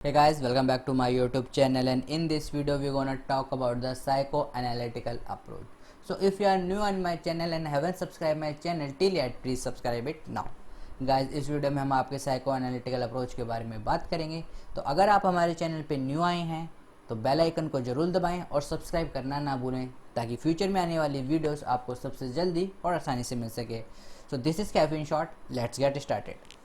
Hey guys, welcome back to my YouTube channel, and in this video we're gonna talk about the psychoanalytical approach. So if you are new on my channel and haven't subscribed my channel till yet, please subscribe it now. Guys, इस video में हम आपके साइकोएनालिटिकल approach के बारे में बात करेंगे। तो अगर आप हमारे चैनल पे न्यू आए हैं तो बेल आइकन को जरूर दबाएं और सब्सक्राइब करना ना भूलें ताकि फ्यूचर में आने वाली वीडियोस आपको सबसे जल्दी और आसानी से मिल सके। So this is caffeine shot, let's get started.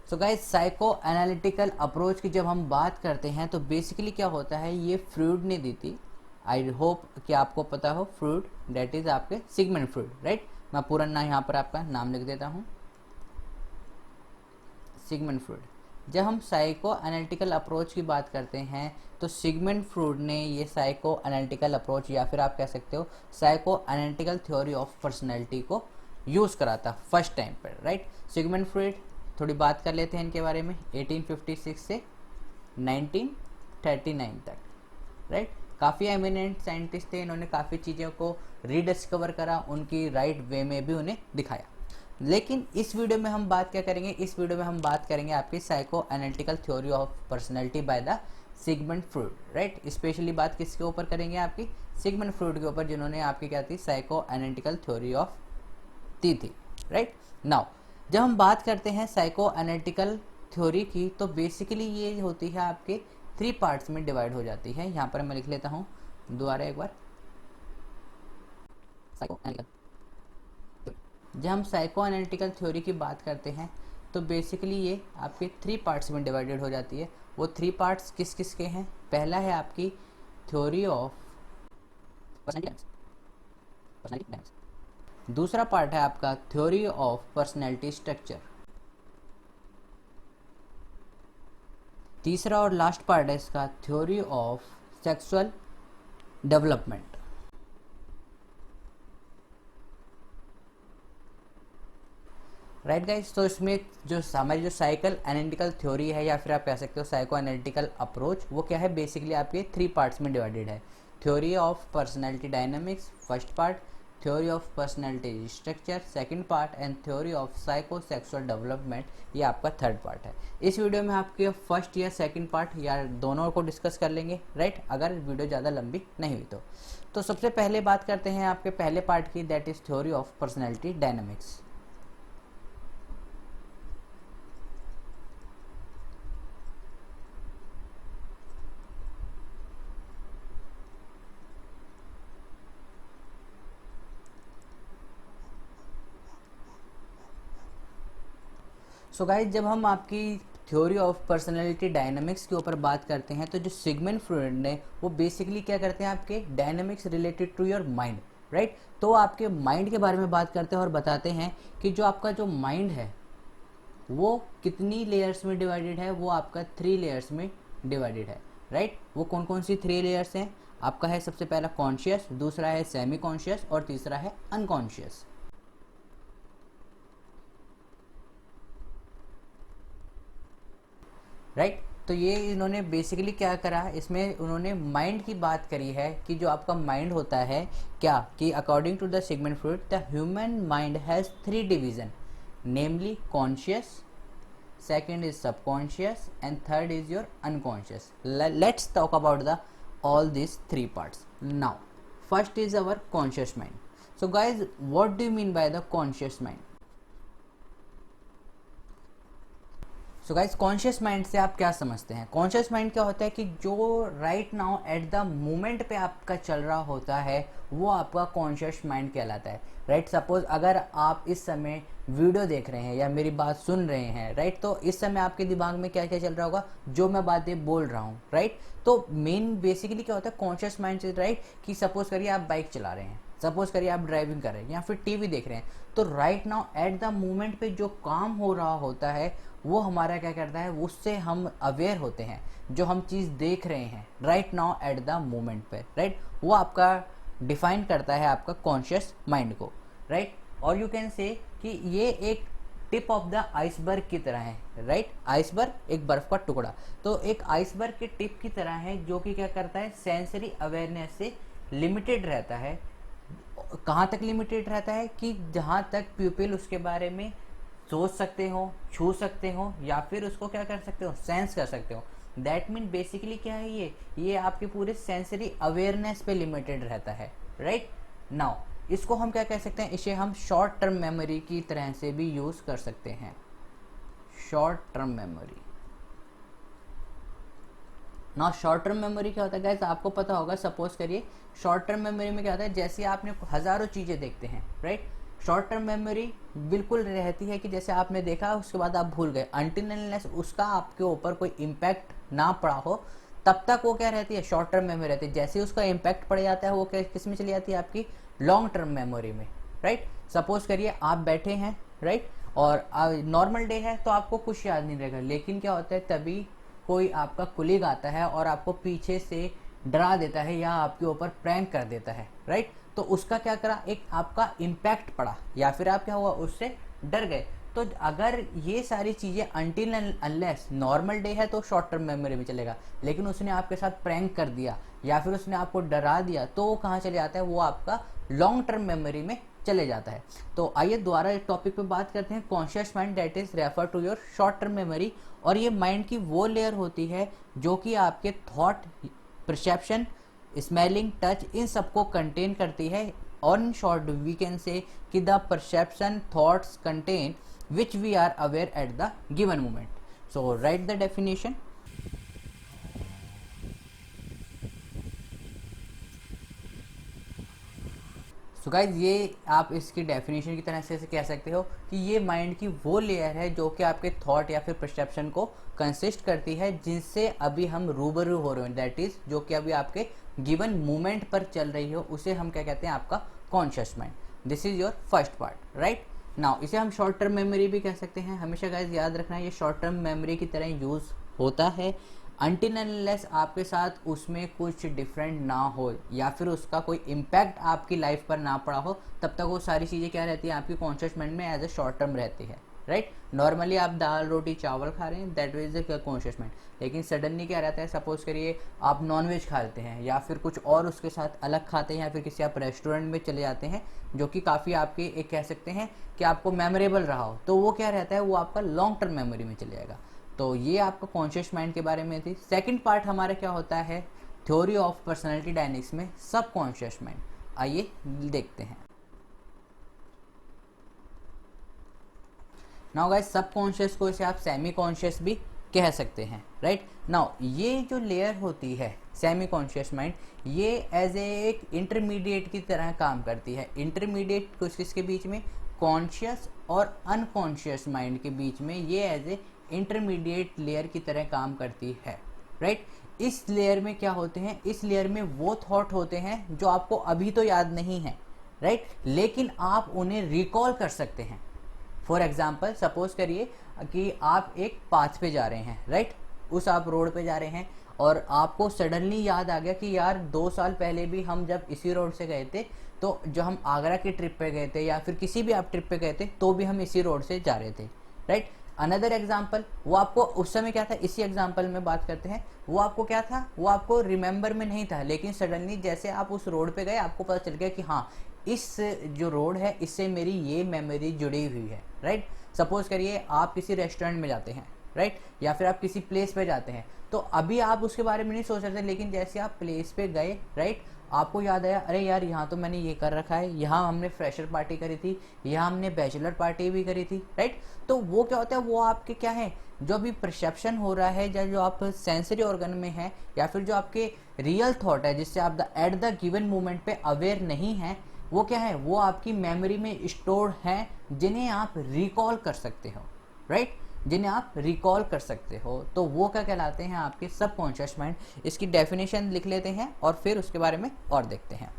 So guys, psycho analytical approach की जब हम बात करते हैं तो बेसिकली क्या होता है, ये फ्रूड ने दी थी। आई होप कि आपको पता हो फ्रूड, डेट इज आपके सिगमंड फ्रूड, राइट। मैं पूरा ना यहाँ पर आपका नाम लिख देता हूँ, सिगमंड फ्रूड। जब हम साइको एनालिटिकल अप्रोच की बात करते हैं तो सिगमंड फ्रूड ने ये साइको एनालिटिकल अप्रोच या फिर आप कह सकते हो psycho analytical theory of personality को यूज़ करा था फर्स्ट टाइम पर, राइट। सिगमंड फ्रूड, थोड़ी बात कर लेते हैं इनके बारे में। 1856 से 1939 तक, राइट। काफ़ी एमिनेंट साइंटिस्ट थे, इन्होंने काफ़ी चीज़ों को रीडिस्कवर करा, उनकी राइट वे में भी उन्हें दिखाया। लेकिन इस वीडियो में हम बात क्या करेंगे, इस वीडियो में हम बात करेंगे आपकी psycho analytical theory of personality by the Sigmund Freud, right. Specially बात किसके ऊपर करेंगे, आपकी सिगमंड फ्रूड के ऊपर, जिन्होंने आपकी क्या थी, psycho analytical theory of the थी, राइट। नाउ जब हम बात करते हैं साइको एनालिटिकल थ्योरी की तो बेसिकली ये होती है आपके 3 पार्ट्स में डिवाइड हो जाती है। यहाँ पर मैं लिख लेता हूँ दोबारा एक बार, साइको एनालिटिकल। जब हम साइको एनालिटिकल थ्योरी की बात करते हैं तो बेसिकली ये आपके 3 पार्ट्स में डिवाइडेड हो जाती है। वो 3 पार्ट्स किस किस के हैं? पहला है आपकी थ्योरी ऑफ पर्सनैलिटी, दूसरा पार्ट है आपका थ्योरी ऑफ पर्सनैलिटी स्ट्रक्चर, तीसरा और लास्ट पार्ट है इसका theory of sexual development. Right guys, तो इसमें जो हमारी जो साइकल एनालिटिकल थ्योरी है या फिर आप कह सकते हो साइको एनालिटिकल अप्रोच, वो क्या है, बेसिकली आपके 3 पार्ट्स में डिवाइडेड है। Theory of personality dynamics first part, theory of personality structure second part, and theory of psycho sexual development, ये आपका थर्ड पार्ट है। इस वीडियो में आपके फर्स्ट या सेकंड पार्ट या दोनों को डिस्कस कर लेंगे, राइट, अगर वीडियो ज़्यादा लंबी नहीं हुई तो सबसे पहले बात करते हैं आपके पहले पार्ट की, that is theory of personality dynamics. So guys, जब हम आपकी थ्योरी ऑफ पर्सनैलिटी डायनामिक्स के ऊपर बात करते हैं तो जो सिगमंड फ्रॉइड ने, वो बेसिकली क्या करते हैं, आपके dynamics related to your mind, right. तो आपके माइंड के बारे में बात करते हैं और बताते हैं कि जो आपका जो माइंड है वो कितनी लेयर्स में डिवाइडेड है, वो आपका 3 लेयर्स में डिवाइडेड है, राइट। वो कौन कौन सी 3 लेयर्स हैं? आपका है सबसे पहला कॉन्शियस, दूसरा है सेमी कॉन्शियस और तीसरा है अनकॉन्शियस, राइट। तो ये इन्होंने बेसिकली क्या करा, इसमें उन्होंने माइंड की बात करी है कि जो आपका माइंड होता है क्या, कि according to the Sigmund Freud the human mind has 3 division, namely conscious, second is subconscious, and third is your unconscious. Let's talk about the all these 3 parts. Now first is our conscious mind. So guys, what do you mean by the conscious mind? So guys, conscious mind से आप क्या समझते हैं? Conscious mind क्या होता है कि जो right now at the moment पे आपका चल रहा होता है वो आपका कॉन्शियस माइंड कहलाता है, राइट। सपोज अगर आप इस समय वीडियो देख रहे हैं या मेरी बात सुन रहे हैं, राइट, तो इस समय आपके दिमाग में क्या क्या चल रहा होगा, जो मैं बातें बोल रहा हूँ, राइट। तो मेन बेसिकली क्या होता है कॉन्शियस माइंड से, राइट, कि सपोज करिए आप बाइक चला रहे हैं, सपोज करिए आप ड्राइविंग कर रहे हैं या फिर टीवी देख रहे हैं, तो right now at the moment पे जो काम हो रहा होता है वो हमारा क्या करता है, उससे हम अवेयर होते हैं, जो हम चीज़ देख रहे हैं right now at the moment पे, राइट, वो आपका डिफाइन करता है आपका कॉन्शियस माइंड को, राइट। और यू कैन से कि ये एक टिप ऑफ द आइसबर्ग की तरह है, राइट। आइसबर्ग एक बर्फ का टुकड़ा, तो एक आइसबर्ग के टिप की तरह है जो कि क्या करता है, सेंसरी अवेयरनेस से लिमिटेड रहता है, कहाँ तक लिमिटेड रहता है कि जहाँ तक प्यूपिल उसके बारे में सोच सकते हो, छू सकते हो, या फिर उसको क्या कर सकते हो, सेंस कर सकते हो। दैट मीन बेसिकली क्या है, ये आपके पूरे सेंसरी अवेयरनेस पे लिमिटेड रहता है, राइट। नाउ इसको हम क्या कह सकते हैं, इसे हम शॉर्ट टर्म मेमोरी की तरह से भी यूज़ कर सकते हैं, शॉर्ट टर्म मेमोरी। ना शॉर्ट टर्म मेमोरी क्या होता है गाइस, आपको पता होगा, सपोज करिए शॉर्ट टर्म मेमोरी में क्या होता है, जैसे आपने हज़ारों चीज़ें देखते हैं, राइट। शॉर्ट टर्म मेमोरी बिल्कुल रहती है कि जैसे आपने देखा उसके बाद आप भूल गए, अनटिल अनलेस उसका आपके ऊपर कोई इम्पैक्ट ना पड़ा हो तब तक वो क्या रहती है, शॉर्ट टर्म मेमोरी रहती है। जैसे उसका इम्पैक्ट पड़ जाता है वो किस में चली जाती है, आपकी लॉन्ग टर्म मेमोरी में, राइट। सपोज करिए आप बैठे हैं, राइट, और नॉर्मल डे है तो आपको कुछ याद नहीं रहेगा, लेकिन क्या होता है तभी कोई आपका कुलीग आता है और आपको पीछे से डरा देता है या आपके ऊपर प्रैंक कर देता है, राइट। तो उसका क्या करा, एक आपका इम्पैक्ट पड़ा, या फिर आप क्या हुआ, उससे डर गए। तो अगर ये सारी चीज़ें अनटिल अनलेस नॉर्मल डे है तो शॉर्ट टर्म मेमोरी में चलेगा, लेकिन उसने आपके साथ प्रैंक कर दिया या फिर उसने आपको डरा दिया तो वो कहाँ चले जाता है, वो आपका लॉन्ग टर्म मेमोरी में चले जाता है। तो आइए दोबारा इस टॉपिक पे बात करते हैं, conscious mind that is refer to your short term memory. और ये माइंड की वो लेयर होती है जो कि आपके थॉट, परसेप्शन, स्मेलिंग, टच, इन सबको कंटेन करती है। और in short we can say कि the perception thoughts contain which we are aware at the given moment. So right the definition. So guys ये आप इसकी डेफिनेशन की तरह से कह सकते हो कि ये माइंड की वो लेयर है जो कि आपके थॉट या फिर परसेप्शन को कंसिस्ट करती है, जिनसे अभी हम रूबरू हो रहे हैं, दैट इज जो कि अभी आपके गिवन मोमेंट पर चल रही हो, उसे हम क्या कहते हैं, आपका conscious mind. This is your first part, right. Now इसे हम शॉर्ट टर्म मेमोरी भी कह सकते हैं। हमेशा गाइज याद रखना, ये शॉर्ट टर्म मेमोरी की तरह यूज़ होता है अनटिल अनलेस आपके साथ उसमें कुछ डिफरेंट ना हो या फिर उसका कोई इम्पैक्ट आपकी लाइफ पर ना पड़ा हो, तब तक वो सारी चीज़ें क्या रहती हैं, आपकी कॉन्शियस माइंड में एज ए शॉर्ट टर्म रहती है, राइट। नॉर्मली आप दाल रोटी चावल खा रहे हैं, that is the conscious mind. लेकिन सडनली क्या रहता है, सपोज करिए आप नॉनवेज खाते हैं या फिर कुछ और उसके साथ अलग खाते हैं, या फिर किसी आप रेस्टोरेंट में चले जाते हैं जो कि काफ़ी आपके एक कह सकते हैं कि आपको मेमोरेबल रहा हो, तो वो क्या रहता है, वो आपका लॉन्ग टर्म मेमोरी में चले जाएगा। तो ये आपका कॉन्शियस माइंड के बारे में थी। सेकंड पार्ट हमारा क्या होता है, थ्योरी ऑफ पर्सनालिटी डायनेमिक्स में सब कॉन्शियस माइंड। आइए देखते हैं। नाउ गाइस सब कॉन्शियस को इसे आप सेमी कॉन्शियस भी कह सकते हैं, राइट। नाउ ये जो लेयर होती है सेमी कॉन्शियस माइंड, ये एज एक इंटरमीडिएट की तरह काम करती है। इंटरमीडिएट कुछ किसके बीच में, कॉन्शियस और अनकॉन्शियस माइंड के बीच में ये एज ए इंटरमीडिएट लेयर की तरह काम करती है, राइट। इस लेयर में क्या होते हैं, इस लेयर में वो थॉट होते हैं जो आपको अभी तो याद नहीं है, राइट, लेकिन आप उन्हें रिकॉल कर सकते हैं। फॉर एग्जाम्पल सपोज करिए कि आप एक पाथ पे जा रहे हैं, राइट, उस आप रोड पे जा रहे हैं और आपको सडनली याद आ गया कि यार 2 साल पहले भी हम जब इसी रोड से गए थे, तो जो हम आगरा की ट्रिप पे गए थे या फिर किसी भी आप ट्रिप पे गए थे तो भी हम इसी रोड से जा रहे थे, राइट। अनदर एग्जाम्पल, वो आपको उस समय क्या था, इसी एग्जाम्पल में बात करते हैं, वो आपको क्या था, वो आपको रिमेंबर में नहीं था, लेकिन सडनली जैसे आप उस रोड पे गए आपको पता चल गया कि हाँ इस जो रोड है इससे मेरी ये मेमोरी जुड़ी हुई है, राइट। सपोज करिए आप किसी रेस्टोरेंट में जाते हैं, राइट, या फिर आप किसी प्लेस पे जाते हैं, तो अभी आप उसके बारे में नहीं सोच रहे थे, लेकिन जैसे आप प्लेस पे गए, राइट, आपको याद आया, अरे यार यहाँ तो मैंने ये कर रखा है, यहाँ हमने फ्रेशर पार्टी करी थी, यहाँ हमने बैचलर पार्टी भी करी थी, राइट। तो वो क्या होता है, वो आपके क्या है, जो अभी परसेप्शन हो रहा है या जो आप सेंसरी ऑर्गन में है या फिर जो आपके रियल थॉट है जिससे आप एट द गिवन मोमेंट पे अवेयर नहीं है, वो क्या है, वो आपकी मेमोरी में स्टोर्ड हैं, जिन्हें आप रिकॉल कर सकते हो, राइट, जिन्हें आप रिकॉल कर सकते हो। तो वो क्या कहलाते हैं, आपके सबकॉन्शियस माइंड। इसकी डेफिनेशन लिख लेते हैं और फिर उसके बारे में और देखते हैं,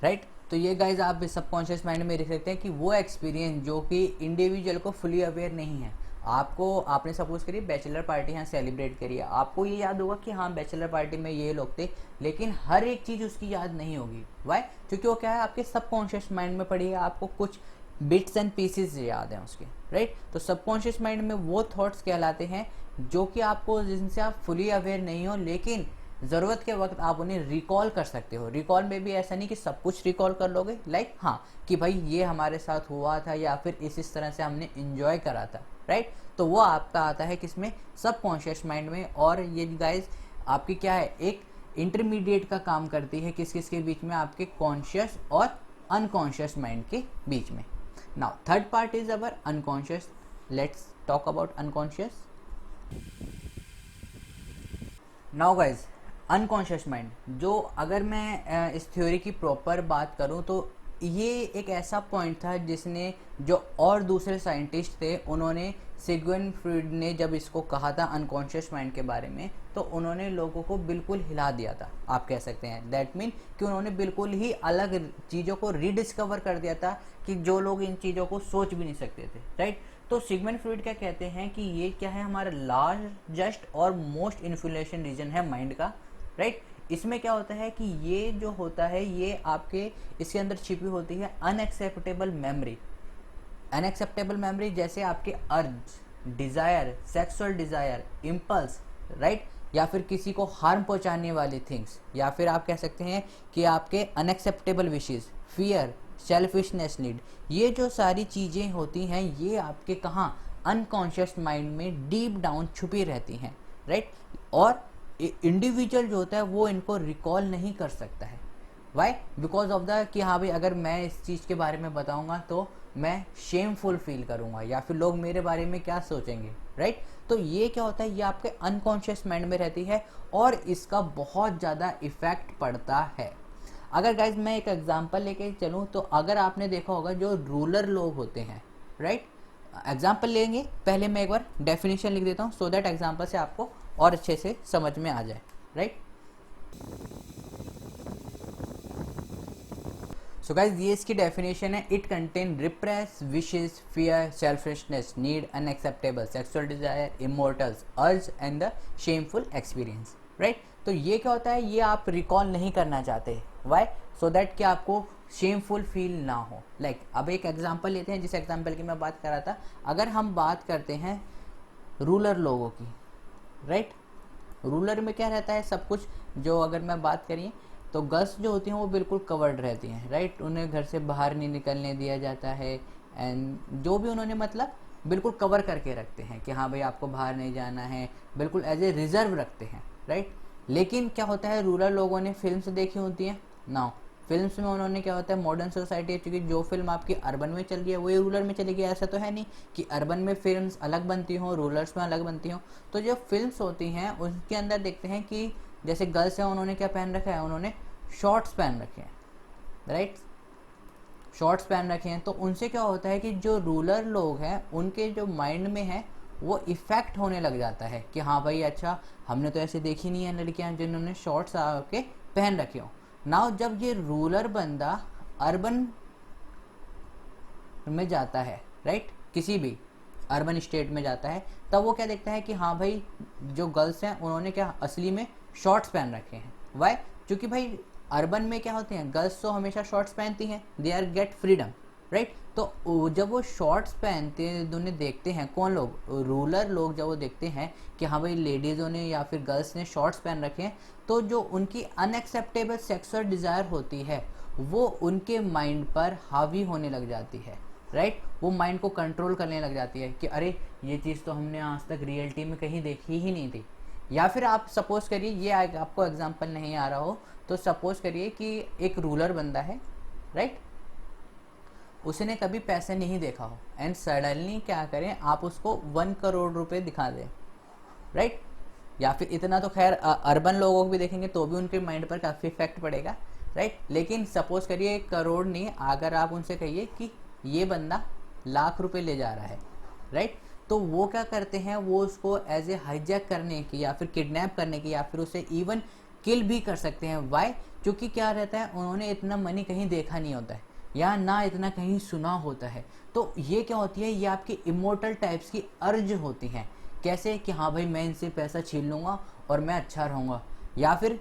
राइट। तो ये गाइज आप सबकॉन्शियस माइंड में लिख सकते हैं कि वो एक्सपीरियंस जो कि इंडिविजुअल को फुली अवेयर नहीं है। आपने सपोज करिए बैचलर पार्टी यहाँ सेलिब्रेट करी है, आपको ये याद होगा कि हाँ बैचलर पार्टी में ये लोग थे, लेकिन हर एक चीज़ उसकी याद नहीं होगी। वाई? क्योंकि वो क्या है, आपके सबकॉन्शियस माइंड में पड़ी है। आपको कुछ बिट्स एंड पीसेस याद हैं उसके, राइट। तो सबकॉन्शियस माइंड में वो थॉट्स कहलाते हैं जो कि आपको, जिनसे आप फुली अवेयर नहीं हो, लेकिन ज़रूरत के वक्त आप उन्हें रिकॉल कर सकते हो। रिकॉल में भी ऐसा नहीं कि सब कुछ रिकॉल कर लोगे, लाइक हाँ कि भाई ये हमारे साथ हुआ था या फिर इस तरह से हमने इंजॉय करा था, राइट। तो वो आपका आता है किसमें, सबकॉन्शियस माइंड में। और ये गाइज आपकी क्या है, एक इंटरमीडिएट का काम करती है किस किस के बीच में, आपके कॉन्शियस और अनकॉन्शियस माइंड के बीच में। Now third part is our unconscious. Let's talk about unconscious. Now guys unconscious mind, जो अगर मैं इस थ्योरी की प्रॉपर बात करूं तो ये एक ऐसा पॉइंट था जिसने, जो और दूसरे साइंटिस्ट थे, उन्होंने, सिगमंड फ्रॉइड ने जब इसको कहा था अनकॉन्शियस माइंड के बारे में, तो उन्होंने लोगों को बिल्कुल हिला दिया था, आप कह सकते हैं। दैट मीन कि उन्होंने बिल्कुल ही अलग चीज़ों को रीडिस्कवर कर दिया था कि जो लोग इन चीज़ों को सोच भी नहीं सकते थे, राइट। तो सिगमंड फ्रॉइड क्या कहते हैं कि ये क्या है, हमारा लार्जेस्ट और मोस्ट इन्फ्लुएंशियल रीजन है माइंड का, राइट। इसमें क्या होता है कि ये जो होता है, ये आपके इसके अंदर छिपी होती है अनएक्सेप्टेबल मेमोरी। अनएक्सेप्टेबल मेमोरी जैसे आपके अर्ज, desire, sexual desire, impulse, right, या फिर किसी को हार्म पहुंचाने वाली थिंग्स, या फिर आप कह सकते हैं कि आपके unacceptable wishes, fear, selfishness need, ये जो सारी चीज़ें होती हैं ये आपके कहाँ, अनकॉन्शियस माइंड में डीप डाउन छुपी रहती हैं, राइट। और इंडिविजुअल जो होता है वो इनको रिकॉल नहीं कर सकता है। वाई? बिकॉज ऑफ द कि हाँ भाई अगर मैं इस चीज़ के बारे में बताऊंगा तो मैं शेमफुल फील करूंगा या फिर लोग मेरे बारे में क्या सोचेंगे, राइट। तो ये क्या होता है, ये आपके अनकॉन्शियस माइंड में रहती है और इसका बहुत ज़्यादा इफेक्ट पड़ता है। अगर गाइज मैं एक एग्जांपल लेके चलूँ तो अगर आपने देखा होगा जो रूलर लोग होते हैं, राइट, एग्जाम्पल लेंगे, पहले मैं एक बार डेफिनेशन लिख देता हूँ सो दैट एग्जाम्पल से आपको और अच्छे से समझ में आ जाए, राइट। सो गाइज ये इसकी डेफिनेशन है, it contain repress wishes, fear, selfishness, need, unacceptable sexual desire, immortals, urge and the shameful experience, right. तो ये क्या होता है, ये आप रिकॉल नहीं करना चाहते, वाई? सो दैट कि आपको शेमफुल फील ना हो। लाइक अब एक एग्जांपल लेते हैं, जिस एग्जांपल की मैं बात कर रहा था। अगर हम बात करते हैं रूलर लोगों की, राइट, रूलर में क्या रहता है, सब कुछ जो अगर मैं बात करिए तो गर्ल्स जो होती हैं वो बिल्कुल कवर्ड रहती हैं, राइट, उन्हें घर से बाहर नहीं निकलने दिया जाता है एंड जो भी उन्होंने मतलब बिल्कुल कवर करके रखते हैं कि हाँ भाई आपको बाहर नहीं जाना है, बिल्कुल एज ए रिजर्व रखते हैं, राइट। लेकिन क्या होता है, रूरल लोगों ने फिल्म्स देखी होती हैं ना, फिल्म्स में उन्होंने क्या होता है, मॉडर्न सोसाइटी, क्योंकि जो फिल्म आपकी अर्बन में चल रही है वही रूरल में चली गई, ऐसा तो है नहीं कि अर्बन में फिल्म्स अलग बनती हों रूरल्स में अलग बनती हों। तो जो फिल्म्स होती हैं उसके अंदर देखते हैं कि जैसे गर्ल्स हैं उन्होंने क्या पहन रखा है, उन्होंने शॉर्ट्स पहन रखे हैं, राइट, शॉर्ट्स पहन रखे हैं। तो उनसे क्या होता है कि जो रूरल लोग हैं उनके जो माइंड में है वो इफेक्ट होने लग जाता है कि हाँ भाई अच्छा हमने तो ऐसे देखी नहीं है लड़कियां जिन्होंने शॉर्ट्स आके पहन रखे हो। नाउ जब ये रूरल बंदा अर्बन में जाता है, राइट, किसी भी अर्बन स्टेट में जाता है, तब वो क्या देखता है कि हाँ भाई जो गर्ल्स हैं उन्होंने क्या असली में शॉर्ट्स पहन रखे हैं। वाई? क्योंकि भाई अर्बन में क्या होते हैं, गर्ल्स तो हमेशा शॉर्ट्स पहनती हैं, they are get freedom, right. तो जब वो शॉर्ट्स पहनते उन्हें देखते हैं कौन लोग, रूरल लोग, जब वो देखते हैं कि हाँ भाई लेडीज़ों ने या फिर गर्ल्स ने शॉर्ट्स पहन रखे हैं, तो जो उनकी अनएक्सेप्टेबल सेक्सुअल डिज़ायर होती है वो उनके माइंड पर हावी होने लग जाती है, राइट। वो माइंड को कंट्रोल करने लग जाती है कि अरे ये चीज़ तो हमने आज तक रियलिटी में कहीं देखी ही नहीं थी। या फिर आप सपोज करिए, ये आपको एग्जांपल नहीं आ रहा हो तो सपोज करिए कि एक रूलर बंदा है, राइट, उसने कभी पैसे नहीं देखा हो एंड सडनली क्या करें, आप उसको 1 करोड़ रुपए दिखा दें, राइट। या फिर इतना तो खैर अर्बन लोगों को भी देखेंगे तो भी उनके माइंड पर काफ़ी इफेक्ट पड़ेगा, राइट। लेकिन सपोज करिए 1 करोड़ नहीं, अगर आप उनसे कहिए कि ये बंदा लाख रुपए ले जा रहा है, राइट, तो वो क्या करते हैं, वो उसको एज ए हाईजैक करने की या फिर किडनैप करने की या फिर उसे इवन किल भी कर सकते हैं। वाई? क्योंकि क्या रहता है, उन्होंने इतना मनी कहीं देखा नहीं होता है या ना इतना कहीं सुना होता है। तो ये क्या होती है, ये आपकी इमोर्टल टाइप्स की अर्ज होती हैं। कैसे कि हाँ भाई मैं इनसे पैसा छीन लूँगा और मैं अच्छा रहूँगा, या फिर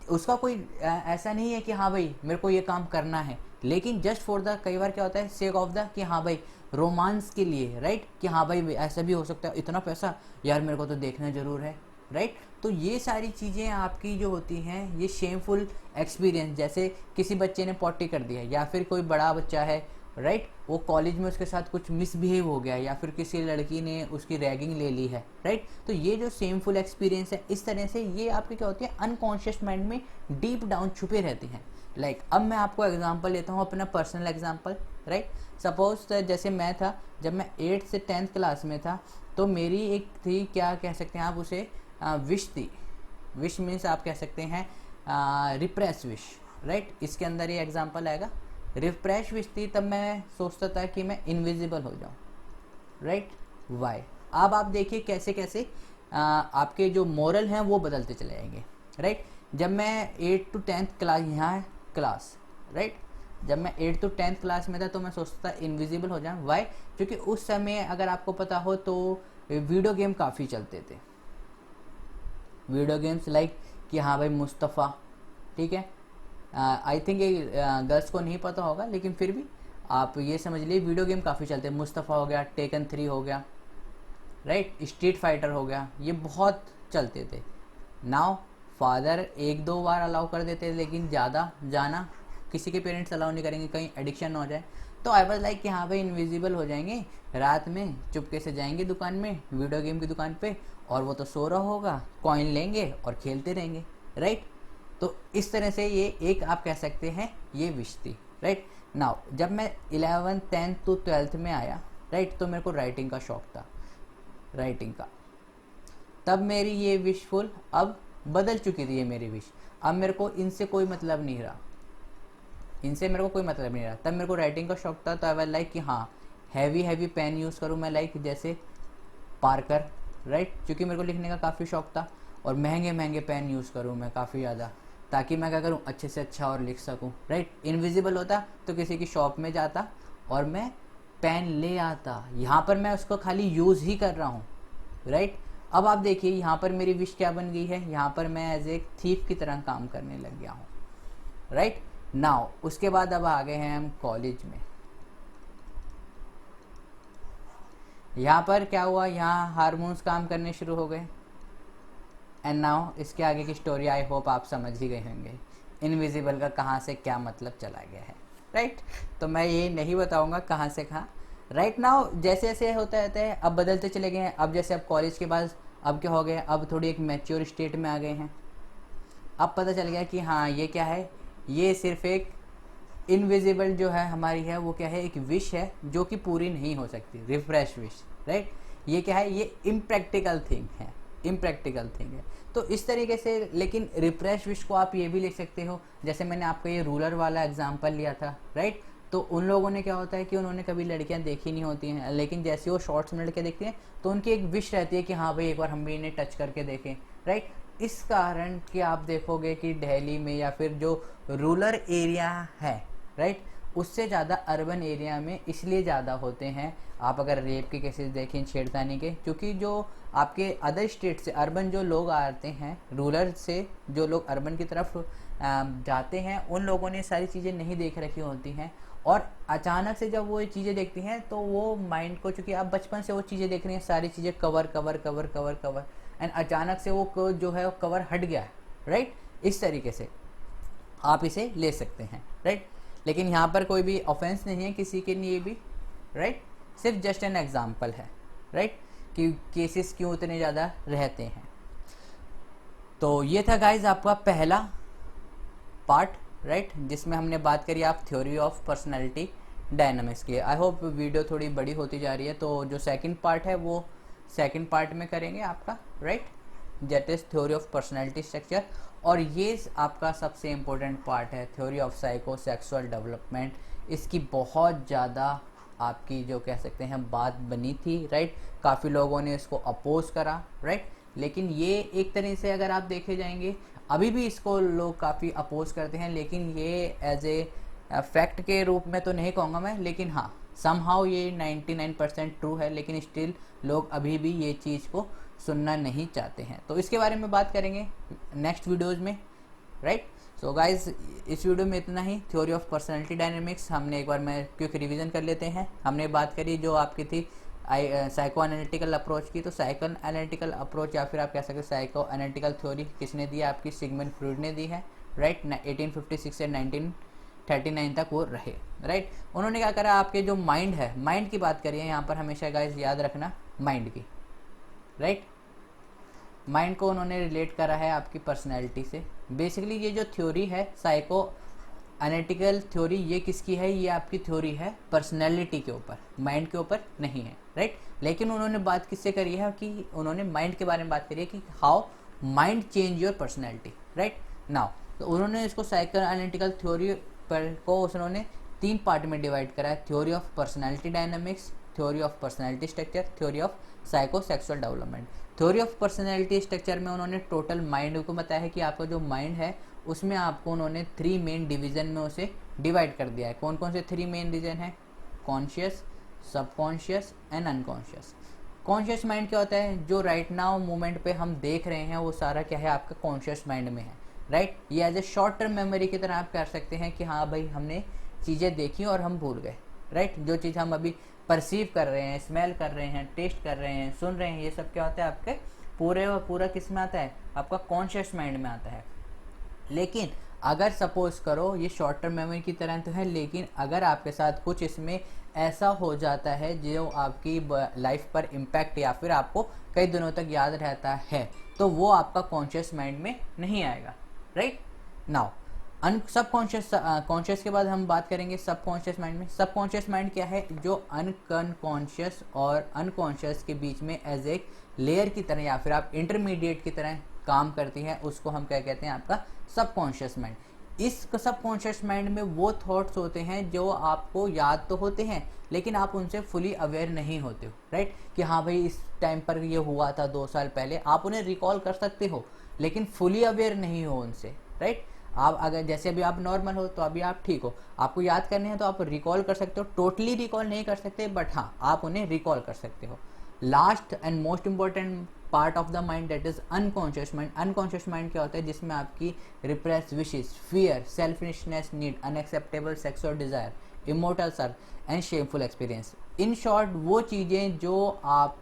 उसका कोई ऐसा नहीं है कि हाँ भाई मेरे को ये काम करना है, लेकिन जस्ट फॉर द, कई बार क्या होता है, सेक ऑफ द, कि हाँ भाई रोमांस के लिए, राइट, कि हाँ भाई ऐसा भी हो सकता है, इतना पैसा यार मेरे को तो देखना ज़रूर है, राइट। तो ये सारी चीज़ें आपकी जो होती हैं ये शेमफुल एक्सपीरियंस, जैसे किसी बच्चे ने पॉटी कर दिया या फिर कोई बड़ा बच्चा है, राइट, वो कॉलेज में उसके साथ कुछ मिसबिहेव हो गया या फिर किसी लड़की ने उसकी रैगिंग ले ली है, राइट। तो ये जो शेमफुल एक्सपीरियंस है, इस तरह से ये आपके क्या होती है, अनकॉन्शियस माइंड में डीप डाउन छुपे रहती हैं। लाइक अब मैं आपको एग्जांपल लेता हूँ, अपना पर्सनल एग्जांपल, राइट। सपोज जैसे मैं था, जब मैं 8th से 10th क्लास में था, तो मेरी एक थी, क्या कह सकते हैं आप उसे, विश थी। विश मीन्स आप कह सकते हैं रिप्रेस विश, राइट। इसके अंदर ये एग्जांपल आएगा, रिप्रेस विश थी। तब मैं सोचता था कि मैं इनविजिबल हो जाऊं, राइट। वाई? अब आप देखिए कैसे कैसे आपके जो मोरल हैं वो बदलते चले जाएंगे, राइट। जब मैं 8th to 10th क्लास, यहाँ है क्लास, राइट, जब मैं 8th to 10th क्लास में था तो मैं सोचता था इनविजिबल हो जाऊं। वाई? क्योंकि उस समय अगर आपको पता हो तो वीडियो गेम काफ़ी चलते थे, वीडियो गेम्स लाइक कि हाँ भाई मुस्तफ़ा, ठीक है, आई थिंक ये गर्ल्स को नहीं पता होगा, लेकिन फिर भी आप ये समझ लीजिए वीडियो गेम काफ़ी चलते हैं। मुस्तफ़ा हो गया, टेकन 3 हो गया, राइट, स्ट्रीट फाइटर हो गया, ये बहुत चलते थे। नाउ फादर 1-2 बार अलाउ कर देते, लेकिन ज़्यादा जाना किसी के पेरेंट्स अलाउ नहीं करेंगे, कहीं एडिक्शन हो जाए। तो आई वाज लाइक कि हाँ भाई इनविजिबल हो जाएंगे, रात में चुपके से जाएंगे दुकान में, वीडियो गेम की दुकान पे, और वो तो सो रहा होगा, कॉइन लेंगे और खेलते रहेंगे, राइट। तो इस तरह से ये एक आप कह सकते हैं ये विश थी, राइट। नाउ जब मैं 11th 10th to 12th में आया, राइट, तो मेरे को राइटिंग का शौक था, राइटिंग का। तब मेरी ये विशफुल अब बदल चुकी थी, ये मेरी विश। अब मेरे को इनसे कोई मतलब नहीं रहा, इनसे मेरे को कोई मतलब नहीं रहा। तब मेरे को राइटिंग का शौक था, तो आई वाज लाइक कि हाँ हैवी पेन यूज़ करूँ मैं, लाइक जैसे पार्कर, राइट, क्योंकि मेरे को लिखने का काफ़ी शौक था, और महंगे पेन यूज़ करूँ मैं काफ़ी ज़्यादा, ताकि मैं क्या करूँ, अच्छे से अच्छा और लिख सकूँ, राइट। इनविजिबल होता तो किसी की शॉप में जाता और मैं पेन ले आता, यहाँ पर मैं उसको खाली यूज़ ही कर रहा हूँ, राइट। अब आप देखिए यहाँ पर मेरी विश क्या बन गई है, यहाँ पर मैं एज ए थीफ की तरह काम करने लग गया हूँ, राइट। नाउ उसके बाद अब आ गए हैं हम कॉलेज में। यहाँ पर क्या हुआ, यहाँ हार्मोन्स काम करने शुरू हो गए, एंड नाउ इसके आगे की स्टोरी आई होप आप समझ ही गए होंगे, इनविजिबल का कहाँ से क्या मतलब चला गया है, राइट। तो मैं ये नहीं बताऊंगा कहाँ से कहाँ। राइट नाउ जैसे जैसे होता रहता है, अब बदलते चले गए हैं। अब जैसे अब कॉलेज के बाद अब क्या हो गया, अब थोड़ी एक मैच्योर स्टेट में आ गए हैं। अब पता चल गया कि हाँ ये क्या है, ये सिर्फ एक इनविजिबल जो है हमारी है, वो क्या है, एक विश है जो कि पूरी नहीं हो सकती, रिफ्रेश विश, राइट। ये क्या है, ये इम्प्रैक्टिकल थिंग है, इम्प्रैक्टिकल थिंग है। तो इस तरीके से, लेकिन रिफ्रेश विश को आप ये भी लिख सकते हो, जैसे मैंने आपका ये रूलर वाला एग्जांपल लिया था, राइट। तो उन लोगों ने क्या होता है कि उन्होंने कभी लड़कियां देखी नहीं होती हैं, लेकिन जैसे वो शॉर्ट्स में लड़कियां देखते हैं तो उनकी एक विश रहती है कि हाँ भाई एक बार हम भी इन्हें टच करके देखें, राइट। इस कारण कि आप देखोगे कि दिल्ली में या फिर जो रूरल एरिया है, राइट, उससे ज़्यादा अर्बन एरिया में इसलिए ज़्यादा होते हैं। आप अगर रेप के केसेस देखें, छेड़खानी के, क्योंकि जो आपके अदर स्टेट से अर्बन जो लोग आते हैं, रूरल से जो लोग अर्बन की तरफ जाते हैं, उन लोगों ने सारी चीज़ें नहीं देख रखी होती हैं, और अचानक से जब वो ये चीज़ें देखती हैं तो वो माइंड को, चूँकि आप बचपन से वो चीज़ें देख रही हैं, सारी चीज़ें cover cover cover cover cover, and अचानक से वो जो है वो कवर हट गया है, राइट। इस तरीके से आप इसे ले सकते हैं, राइट। लेकिन यहाँ पर कोई भी ऑफेंस नहीं है किसी के लिए भी, राइट, सिर्फ जस्ट एन एग्जाम्पल है, राइट, कि केसेस क्यों उतने ज़्यादा रहते हैं। तो ये था गाइज आपका पहला पार्ट, राइट, जिसमें हमने बात करी आप थ्योरी ऑफ पर्सनैलिटी डायनामिक्स की। आई होप वीडियो थोड़ी बड़ी होती जा रही है, तो जो सेकंड पार्ट है वो सेकंड पार्ट में करेंगे आपका, right, that is theory of personality structure. और ये आपका सबसे इम्पोर्टेंट पार्ट है, theory of psycho sexual development. इसकी बहुत ज़्यादा आपकी जो कह सकते हैं बात बनी थी, राइट, काफ़ी लोगों ने इसको अपोज करा, राइट। लेकिन ये एक तरह से अगर आप देखे जाएंगे अभी भी इसको लोग काफ़ी अपोज करते हैं, लेकिन ये एज ए फैक्ट के रूप में तो नहीं कहूँगा मैं, लेकिन हाँ समहाउ ये 99% ट्रू है, लेकिन स्टिल लोग अभी भी ये चीज़ को सुनना नहीं चाहते हैं। तो इसके बारे में बात करेंगे नेक्स्ट वीडियोज़ में, राइट। सो गाइज इस वीडियो में इतना ही। थ्योरी ऑफ पर्सनैलिटी डायनेमिक्स हमने एक बार मैं क्विक रिवीजन कर लेते हैं। हमने बात करी जो आपकी थी साइको एनालिटिकल अप्रोच की। तो साइको एनालिटिकल अप्रोच या फिर आप कह सकते हैं साइको एनालिटिकल थ्योरी किसने दी है? आपकी सिगमंड फ्रॉइड ने दी है, राइट। 1856 से 1939 तक वो रहे, राइट। उन्होंने क्या करा, आपके जो माइंड है, माइंड की बात करिए यहाँ पर हमेशा गाइज याद रखना माइंड की, राइट। माइंड को उन्होंने रिलेट करा है आपकी पर्सनैलिटी से। बेसिकली ये जो थ्योरी है साइको एनालिटिकल थ्योरी, ये किसकी है? ये आपकी थ्योरी है पर्सनैलिटी के ऊपर, माइंड के ऊपर नहीं है, राइट। लेकिन उन्होंने बात किससे करी है कि उन्होंने माइंड के बारे में बात करी है कि how mind change your personality, right now. तो उन्होंने इसको साइको एनालिटिकल थ्योरी पर को उन्होंने 3 पार्ट में डिवाइड करा है। Theory of personality dynamics, theory of personality structure, theory of psycho sexual development. Theory of personality structure में उन्होंने टोटल माइंड को बताया है कि आपका जो माइंड है उसमें आपको उन्होंने 3 मेन डिवीजन में उसे डिवाइड कर दिया है। कौन कौन से 3 मेन डिवीजन है? Conscious, subconscious and unconscious. Conscious mind क्या होता है? जो राइट नाउ मोमेंट पे हम देख रहे हैं वो सारा क्या है? आपका कॉन्शियस माइंड में है, राइट। ये as a short term memory की तरह आप कर सकते हैं कि हाँ भाई हमने चीज़ें देखी और हम भूल गए, राइट। जो चीज़ हम अभी परसीव कर रहे हैं, स्मेल कर रहे हैं, टेस्ट कर रहे हैं, सुन रहे हैं, ये सब क्या होता है? आपके पूरे व पूरा किस में आता है? आपका कॉन्शियस माइंड में आता है। लेकिन अगर सपोज करो ये शॉर्ट टर्म मेमोरी की तरह तो है, लेकिन अगर आपके साथ कुछ इसमें ऐसा हो जाता है जो आपकी लाइफ पर इम्पैक्ट या फिर आपको कई दिनों तक याद रहता है, तो वो आपका कॉन्शियस माइंड में नहीं आएगा, राइट नाउ। सबकॉन्शियस, कॉन्शियस के बाद हम बात करेंगे सबकॉन्शियस माइंड में। सबकॉन्शियस माइंड क्या है? जो अनकॉन्शियस और अनकॉन्शियस के बीच में एज एक लेयर की तरह या फिर आप इंटरमीडिएट की तरह काम करती है, उसको हम क्या कहते हैं? आपका सबकॉन्शियस माइंड। इस सबकॉन्शियस माइंड में वो थॉट्स होते हैं जो आपको याद तो होते हैं लेकिन आप उनसे फुली अवेयर नहीं होते हो, राइट। कि हाँ भाई इस टाइम पर ये हुआ था 2 साल पहले, आप उन्हें रिकॉल कर सकते हो लेकिन फुली अवेयर नहीं हो उनसे, राइट। आप अगर जैसे अभी आप नॉर्मल हो तो अभी आप ठीक हो, आपको याद करने हैं तो आप रिकॉल कर सकते हो, टोटली रिकॉल नहीं कर सकते बट हाँ आप उन्हें रिकॉल कर सकते हो। Last and most important part of the mind that is unconscious mind. Unconscious mind क्या होता है? जिसमें आपकी repress wishes, fear, selfishness, need, unacceptable sexual desire, immortal serve and shameful experience. In short वो चीज़ें जो आप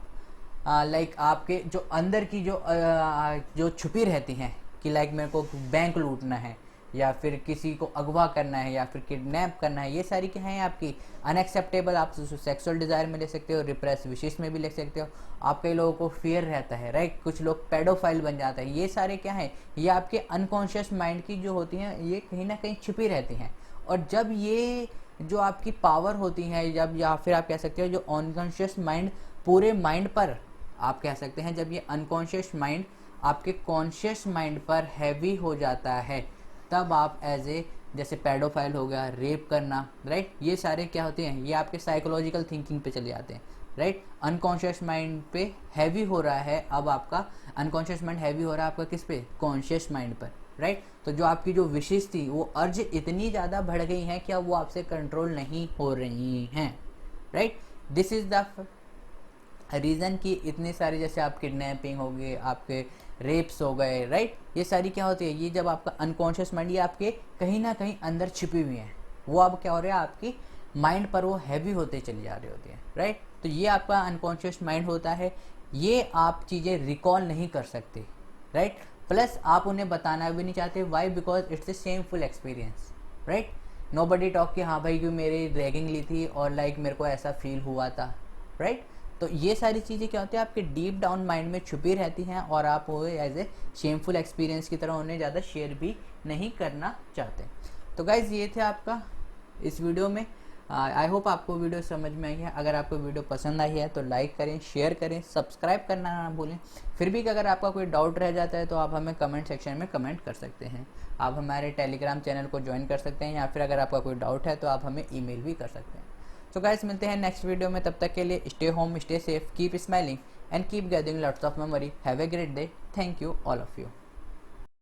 लाइक आपके जो अंदर की जो छुपी रहती हैं कि लाइक मेरे को बैंक लूटना है या फिर किसी को अगवा करना है या फिर किडनैप करना है, ये सारी क्या है आपकी अनएक्सेप्टेबल। आप सेक्सुअल डिज़ायर में ले सकते हो, रिप्रेस विशेस में भी ले सकते हो। आप कई लोगों को फियर रहता है, राइट, कुछ लोग पेडोफाइल बन जाता है। ये सारे क्या है? ये आपके अनकॉन्शियस माइंड की जो होती हैं ये कहीं ना कहीं छिपी रहती हैं। और जब ये जो आपकी पावर होती है, जब या फिर आप कह सकते हो जो अनकॉन्शियस माइंड पूरे माइंड पर, आप कह सकते हैं जब ये अनकॉन्शियस माइंड आपके कॉन्शियस माइंड पर हैवी हो जाता है, तब आप एज ए जैसे पेडोफाइल हो गया, रेप करना, राइट, ये सारे क्या होते हैं? ये आपके साइकोलॉजिकल थिंकिंग पे चले जाते हैं, राइट। अनकॉन्शियस माइंड पे हैवी हो रहा है, अब आपका अनकॉन्शियस माइंड हैवी हो रहा है आपका किस पे? कॉन्शियस माइंड पर, राइट। तो जो आपकी जो विशेष थी वो अर्ज इतनी ज़्यादा बढ़ गई हैं कि अब वो आपसे कंट्रोल नहीं हो रही हैं, right. This is the reason कि इतने सारे जैसे आप किडनैपिंग हो गए, आपके रेप्स हो गए, राइट, ये सारी क्या होती है? ये जब आपका अनकॉन्शियस माइंड ये आपके कहीं ना कहीं अंदर छिपी हुई हैं, वो अब क्या हो रहा है? आपकी माइंड पर वो हैवी होते चली जा रही होती है, राइट। तो ये आपका अनकॉन्शियस माइंड होता है, ये आप चीज़ें रिकॉल नहीं कर सकते, राइट। प्लस आप उन्हें बताना भी नहीं चाहते, why? Because it's a shameful experience, right. Nobody talk कि हाँ भाई क्यों मेरी रैगिंग ली थी और लाइक मेरे को ऐसा फील हुआ था, राइट। तो ये सारी चीज़ें क्या होती है? आपके डीप डाउन माइंड में छुपी रहती हैं और आप वो एज ए शेमफुल एक्सपीरियंस की तरह उन्हें ज़्यादा शेयर भी नहीं करना चाहते। तो गाइज़ ये थे आपका इस वीडियो में। आई होप आपको वीडियो समझ में आई है। अगर आपको वीडियो पसंद आई है तो लाइक करें, शेयर करें, सब्सक्राइब करना ना भूलें। फिर भी अगर आपका कोई डाउट रह जाता है तो आप हमें कमेंट सेक्शन में कमेंट कर सकते हैं। आप हमारे टेलीग्राम चैनल को ज्वाइन कर सकते हैं या फिर अगर आपका कोई डाउट है तो आप हमें ईमेल भी कर सकते हैं। तो गाइस मिलते हैं नेक्स्ट वीडियो में, तब तक के लिए stay home, stay safe, keep smiling and keep gathering lots of memory. Have a great day. Thank you all of you.